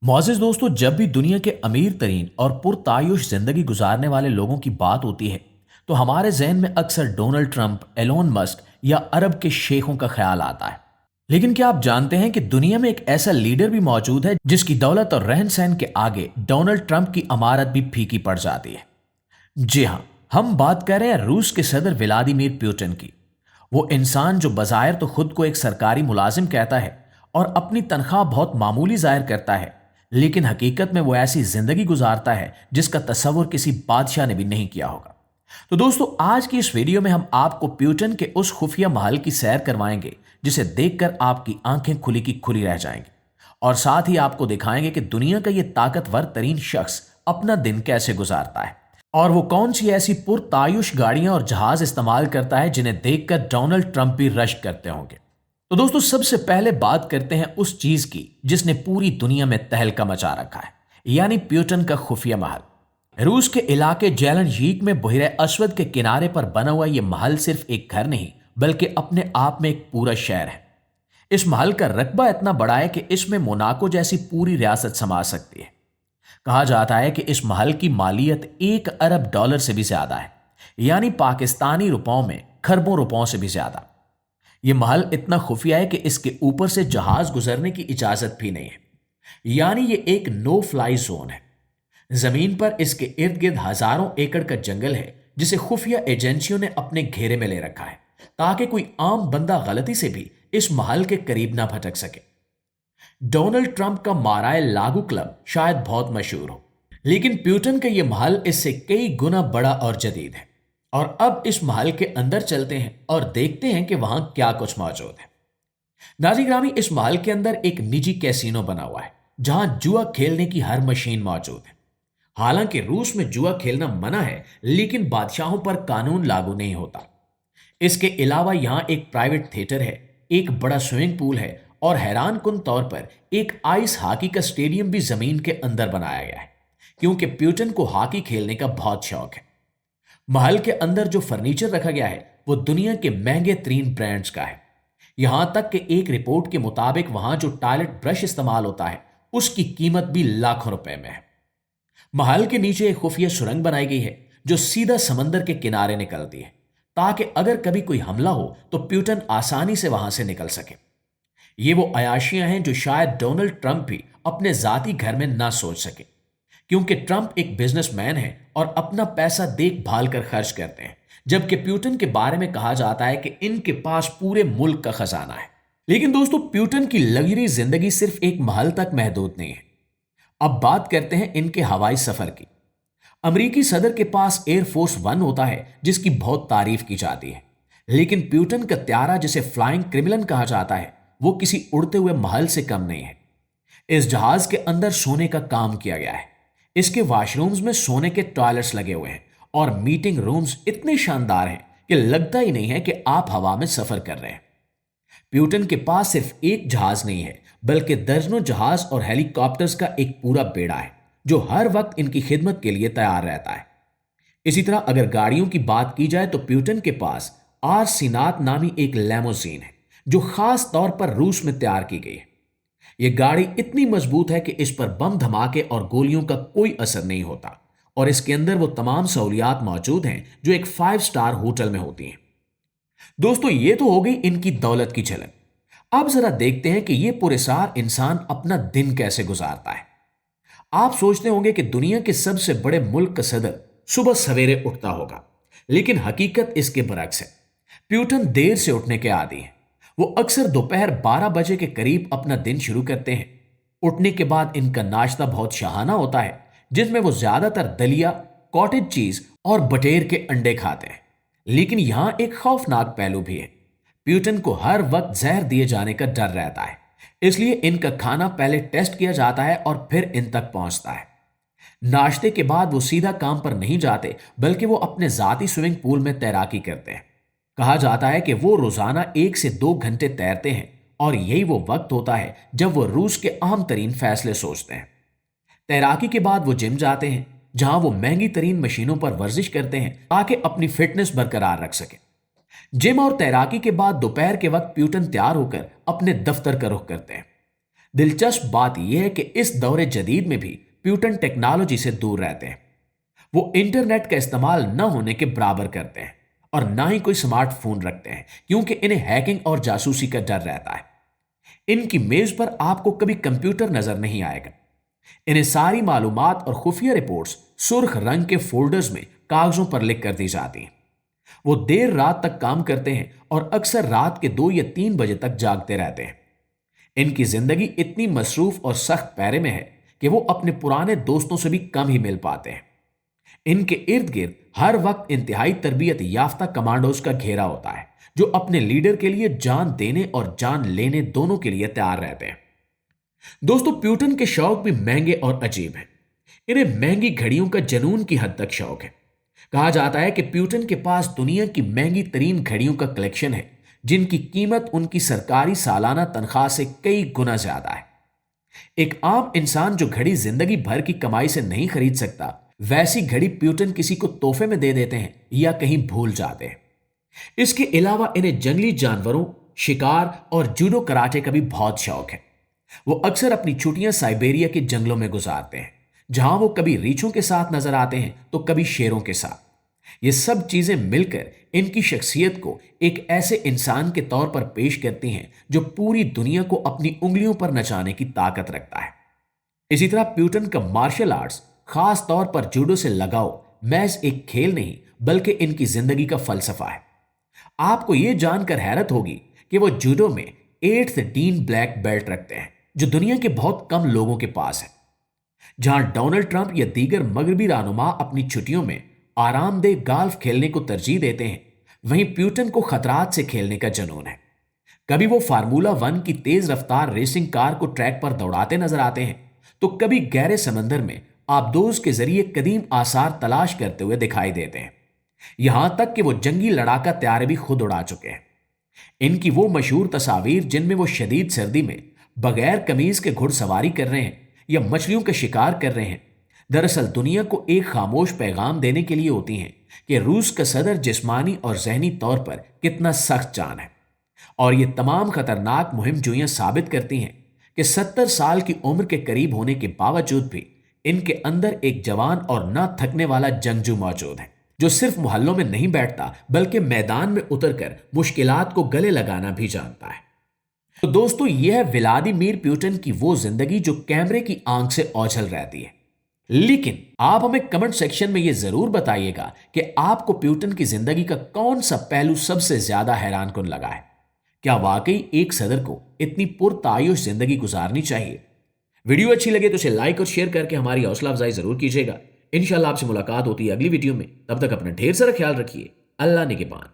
मोअज़्ज़िज़ दोस्तों, जब भी दुनिया के अमीर तरीन और पुरतायुश जिंदगी गुजारने वाले लोगों की बात होती है तो हमारे जहन में अक्सर डोनाल्ड ट्रंप, एलोन मस्क या अरब के शेखों का ख्याल आता है। लेकिन क्या आप जानते हैं कि दुनिया में एक ऐसा लीडर भी मौजूद है जिसकी दौलत और रहन सहन के आगे डोनाल्ड ट्रंप की अमारत भी फीकी पड़ जाती है। जी हाँ, हम बात कर रहे हैं रूस के सदर व्लादिमीर पुतिन की। वो इंसान जो बज़ाहिर तो खुद को एक सरकारी मुलाजिम कहता है और अपनी तनख्वाह बहुत मामूली जाहिर करता है, लेकिन हकीकत में वो ऐसी जिंदगी गुजारता है जिसका तस्वुर किसी बादशाह ने भी नहीं किया होगा। तो दोस्तों, आज की इस वीडियो में हम आपको पुतिन के उस खुफिया महल की सैर करवाएंगे जिसे देखकर आपकी आंखें खुली की खुली रह जाएंगी, और साथ ही आपको दिखाएंगे कि दुनिया का ये ताकतवर तरीन शख्स अपना दिन कैसे गुजारता है और वो कौन सी ऐसी पुरतायुश गाड़ियां और जहाज इस्तेमाल करता है जिन्हें देखकर डोनाल्ड ट्रंप भी रश्क करते होंगे। तो दोस्तों, सबसे पहले बात करते हैं उस चीज की जिसने पूरी दुनिया में तहलका मचा रखा है, यानी पुतिन का खुफिया महल। रूस के इलाके जेलनजीक में बहरे अस्वद के किनारे पर बना हुआ यह महल सिर्फ एक घर नहीं बल्कि अपने आप में एक पूरा शहर है। इस महल का रकबा इतना बड़ा है कि इसमें मोनाको जैसी पूरी रियासत समा सकती है। कहा जाता है कि इस महल की मालियत 1 अरब डॉलर से भी ज्यादा है, यानी पाकिस्तानी रुपयों में खरबों रुपयों से भी ज्यादा। यह महल इतना खुफिया है कि इसके ऊपर से जहाज गुजरने की इजाजत भी नहीं है, यानी यह एक नो फ्लाई जोन है। जमीन पर इसके इर्द गिर्द हजारों एकड़ का जंगल है जिसे खुफिया एजेंसियों ने अपने घेरे में ले रखा है ताकि कोई आम बंदा गलती से भी इस महल के करीब ना भटक सके। डोनाल्ड ट्रंप का माराए लागू क्लब शायद बहुत मशहूर हो, लेकिन पुतिन का यह महल इससे कई गुना बड़ा और जदीद है। और अब इस महल के अंदर चलते हैं और देखते हैं कि वहां क्या कुछ मौजूद है। नाज़रीन ग्रामी, इस महल के अंदर एक निजी कैसीनो बना हुआ है जहां जुआ खेलने की हर मशीन मौजूद है। हालांकि रूस में जुआ खेलना मना है, लेकिन बादशाहों पर कानून लागू नहीं होता। इसके अलावा यहां एक प्राइवेट थिएटर है, एक बड़ा स्विमिंग पूल है और हैरान कुन तौर पर एक आइस हॉकी का स्टेडियम भी जमीन के अंदर बनाया गया है, क्योंकि पुतिन को हॉकी खेलने का बहुत शौक है। महल के अंदर जो फर्नीचर रखा गया है वो दुनिया के महंगे तरीन ब्रांड्स का है। यहां तक कि एक रिपोर्ट के मुताबिक वहां जो टॉयलेट ब्रश इस्तेमाल होता है उसकी कीमत भी लाखों रुपए में है। महल के नीचे एक खुफिया सुरंग बनाई गई है जो सीधा समंदर के किनारे निकलती है, ताकि अगर कभी कोई हमला हो तो पुतिन आसानी से वहां से निकल सके। ये वो अयाशियां हैं जो शायद डोनाल्ड ट्रंप भी अपने जाती घर में ना सोच सके, क्योंकि ट्रंप एक बिजनेसमैन है और अपना पैसा देखभाल कर खर्च करते हैं, जबकि पुतिन के बारे में कहा जाता है कि इनके पास पूरे मुल्क का खजाना है। लेकिन दोस्तों, पुतिन की लग्जरी जिंदगी सिर्फ एक महल तक महदूद नहीं है। अब बात करते हैं इनके हवाई सफर की। अमेरिकी सदर के पास एयरफोर्स वन होता है जिसकी बहुत तारीफ की जाती है, लेकिन पुतिन का त्यारा जिसे फ्लाइंग क्रिमिलन कहा जाता है वो किसी उड़ते हुए महल से कम नहीं है। इस जहाज के अंदर सोने का काम किया गया है। इसके वॉशरूम्स में सोने के टॉयलेट्स लगे हुए हैं और मीटिंग रूम्स इतने शानदार हैं कि लगता ही नहीं है कि आप हवा में सफर कर रहे हैं। पुतिन के पास सिर्फ एक जहाज नहीं है बल्कि दर्जनों जहाज और हेलीकॉप्टर्स का एक पूरा बेड़ा है जो हर वक्त इनकी खिदमत के लिए तैयार रहता है। इसी तरह अगर गाड़ियों की बात की जाए तो पुतिन के पास आर सीनात नामी एक लैमोजीन है जो खास तौर पर रूस में तैयार की गई है। यह गाड़ी इतनी मजबूत है कि इस पर बम धमाके और गोलियों का कोई असर नहीं होता, और इसके अंदर वो तमाम सहूलियात मौजूद हैं जो एक 5 स्टार होटल में होती हैं। दोस्तों, ये तो हो गई इनकी दौलत की झलक। अब जरा देखते हैं कि यह पुरस्कार इंसान अपना दिन कैसे गुजारता है। आप सोचते होंगे कि दुनिया के सबसे बड़े मुल्क का सदर सुबह सवेरे उठता होगा, लेकिन हकीकत इसके बरक्स है। पुतिन देर से उठने के आदी हैं। वो अक्सर दोपहर 12 बजे के करीब अपना दिन शुरू करते हैं। उठने के बाद इनका नाश्ता बहुत शाहाना होता है, जिसमें वो ज्यादातर दलिया, कॉटेज चीज और बटेर के अंडे खाते हैं। लेकिन यहां एक खौफनाक पहलू भी है। पुतिन को हर वक्त जहर दिए जाने का डर रहता है, इसलिए इनका खाना पहले टेस्ट किया जाता है और फिर इन तक पहुंचता है। नाश्ते के बाद वो सीधा काम पर नहीं जाते बल्कि वो अपने जाती स्विमिंग पूल में तैराकी करते हैं। कहा जाता है कि वो रोजाना 1 से 2 घंटे तैरते हैं और यही वो वक्त होता है जब वो रूस के अहम तरीन फैसले सोचते हैं। तैराकी के बाद वो जिम जाते हैं जहां वो महंगी तरीन मशीनों पर वर्जिश करते हैं ताकि अपनी फिटनेस बरकरार रख सके। जिम और तैराकी के बाद दोपहर के वक्त पुतिन तैयार होकर अपने दफ्तर का रुख करते हैं। दिलचस्प बात यह है कि इस दौरे जदीद में भी प्यूटन टेक्नोलॉजी से दूर रहते हैं। वो इंटरनेट का इस्तेमाल न होने के बराबर करते हैं और ना ही कोई स्मार्टफोन रखते हैं, क्योंकि इन्हें हैकिंग और जासूसी का डर रहता है। इनकी मेज पर आपको कभी कंप्यूटर नजर नहीं आएगा। इन्हें सारी मालूमात और खुफिया रिपोर्ट्स सुर्ख रंग के फोल्डर्स में कागजों पर लिख कर दी जाती हैं। वो देर रात तक काम करते हैं और अक्सर रात के 2 या 3 बजे तक जागते रहते हैं। इनकी जिंदगी इतनी मसरूफ और सख्त पैरे में है कि वो अपने पुराने दोस्तों से भी कम ही मिल पाते हैं। इनके इर्द गिर्द हर वक्त इंतहाई तरबियत याफ्ता कमांडोज का घेरा होता है, जो अपने लीडर के लिए जान देने और जान लेने दोनों के लिए तैयार रहते हैं। दोस्तों, प्यूटन के शौक भी महंगे और अजीब हैं। इन्हें महंगी घड़ियों का जनून की हद तक शौक है। कहा जाता है कि प्यूटन के पास दुनिया की महंगी तरीन घड़ियों का कलेक्शन है, जिनकी कीमत उनकी सरकारी सालाना तनख्वाह से कई गुना ज्यादा है। एक आम इंसान जो घड़ी जिंदगी भर की कमाई से नहीं खरीद सकता, वैसी घड़ी प्यूटन किसी को तोहफे में दे देते हैं या कहीं भूल जाते हैं। इसके अलावा इन्हें जंगली जानवरों, शिकार और जूडो कराटे का भी बहुत शौक है। वो अक्सर अपनी छुट्टियां साइबेरिया के जंगलों में गुजारते हैं, जहां वो कभी रीछों के साथ नजर आते हैं तो कभी शेरों के साथ। ये सब चीजें मिलकर इनकी शख्सियत को एक ऐसे इंसान के तौर पर पेश करती हैं जो पूरी दुनिया को अपनी उंगलियों पर नचाने की ताकत रखता है। इसी तरह प्यूटन का मार्शल आर्ट्स, खास तौर पर जूडो से लगाव, महज एक खेल नहीं बल्कि इनकी जिंदगी का फलसफा है। आपको यह जानकर हैरत होगी कि वो जूडो में 8th डीन ब्लैक बेल्ट रखते हैं, जो दुनिया के बहुत कम लोगों के पास है। जहां डोनाल्ड ट्रंप या दीगर मगरबी रहनुमा अपनी छुट्टियों में आरामदेह गोल्फ खेलने को तरजीह देते हैं, वहीं प्यूटन को खतरात से खेलने का जुनून है। कभी वो फार्मूला 1 की तेज रफ्तार रेसिंग कार को ट्रैक पर दौड़ाते नजर आते हैं, तो कभी गहरे समंदर में आबदोज के जरिए कदीम आसार तलाश करते हुए दिखाई देते हैं। यहां तक कि वो जंगी लड़ाका तैयारे भी खुद उड़ा चुके हैं। इनकी वो मशहूर तस्वीर जिनमें वो शदीद सर्दी में बगैर कमीज के घुड़सवारी कर रहे हैं या मछलियों का शिकार कर रहे हैं, दरअसल दुनिया को एक खामोश पैगाम देने के लिए होती हैं कि रूस का सदर जिस्मानी और जहनी तौर पर कितना सख्त जान है। और ये तमाम खतरनाक मुहिम जुइयां साबित करती हैं कि 70 साल की उम्र के करीब होने के बावजूद भी इनके अंदर एक जवान और ना थकने वाला जंगजू मौजूद है, जो सिर्फ मोहल्लों में नहीं बैठता बल्कि मैदान में उतरकर मुश्किलात को गले लगाना भी जानता है। तो दोस्तों, यह है व्लादिमीर प्यूटन की वो जिंदगी जो कैमरे की आंख से ओझल रहती है। लेकिन आप हमें कमेंट सेक्शन में यह जरूर बताइएगा कि आपको प्यूटन की जिंदगी का कौन सा पहलू सबसे ज्यादा हैरानकुन लगा है। क्या वाकई एक सदर को इतनी पुरतायुश जिंदगी गुजारनी चाहिए? वीडियो अच्छी लगे तो इसे लाइक और शेयर करके हमारी हौसला अफजाई जरूर कीजिएगा। इंशाल्लाह आपसे मुलाकात होती है अगली वीडियो में। तब तक अपना ढेर सारा ख्याल रखिए। अल्लाह निगहबान।